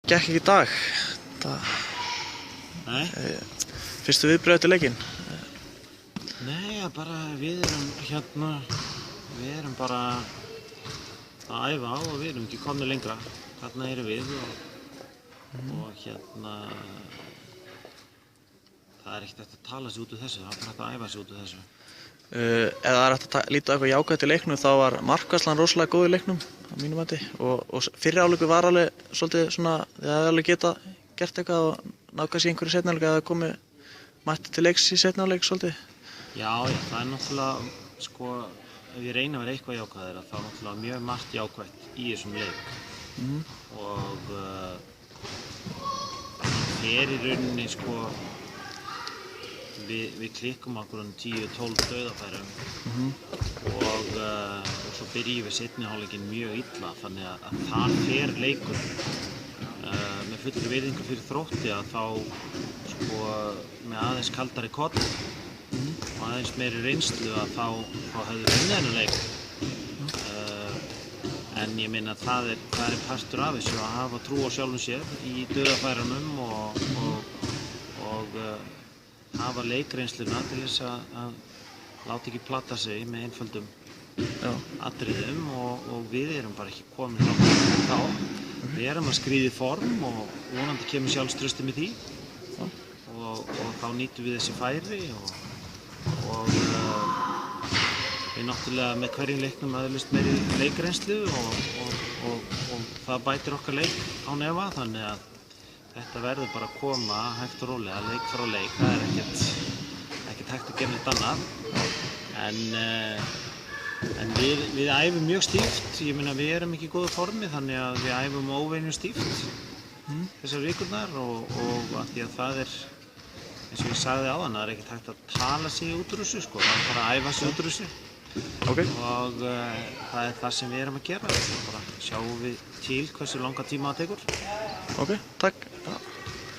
Gekk ekki í dag. Nei. Fyrstu viðbrögð eftir leikinn? Nei, bara við erum bara að æfa á og við erum ekki komnir lengra. Þarna erum við og það er ekkert hægt að tala sig út úr þessu, það er bara hægt að æfa sig út úr þessu. Ef það er hægt að líta eitthvað jákvætt í leiknum þá var markvarslan rosalega góð í leiknum á mínum mati og fyrri hálfleikur var alveg svolítið svona, þið hefði alveg getað gert eitthvað og náð kannski einhverju seinni hálfleik að það komi mætti til leiks í seinni hálfleik svolítið. Já, það er náttúrulega, sko, ef ég reyna að vera eitthvað jákvæður þá er náttúrulega mjög margt jákvætt í þessum leik og í rauninni, sko, við klikkum okkur 10-12 dauðafærum og svo byrjum við seinni hálfleikinn mjög illa þannig að það fer leikur með fullri virðingu fyrir Þrótti að þá sko með aðeins kaldari koll og aðeins meiri reynslu að þá hefðu við unnið þennan leik en ég meina það er partur af þessu að hafa trú á sjálfum sér í dauðafærunum og hafa leikreysluna til þess að láta ekki plata sig með einföldum atriðum og við erum bara ekki komin þá. Við erum að skríða í form og vonandi kemur sjálfstraustið með því og þá nýtum við þessi færi og við náttúrulega með hverjum leiknum aðeins meiri leikreynslu og það bætir okkar leik á nefa þannig að þetta verður bara að koma hægt og rólega, leik frá leik, það er ekkert hægt að gera neitt annað. En við æfum mjög stíft, ég meina við erum ekki í góðu formi þannig að við æfum óvenju stíft þessar vikurnar og af því að það er, eins og ég sagði áðan, það er ekkert hægt að tala sig út úr þessu, sko, það er bara að æfa sig út úr þessu. Okay. Og það er það sem við erum að gera, bara sjáum við til hversu langa tíma það tekur. Ok, takk.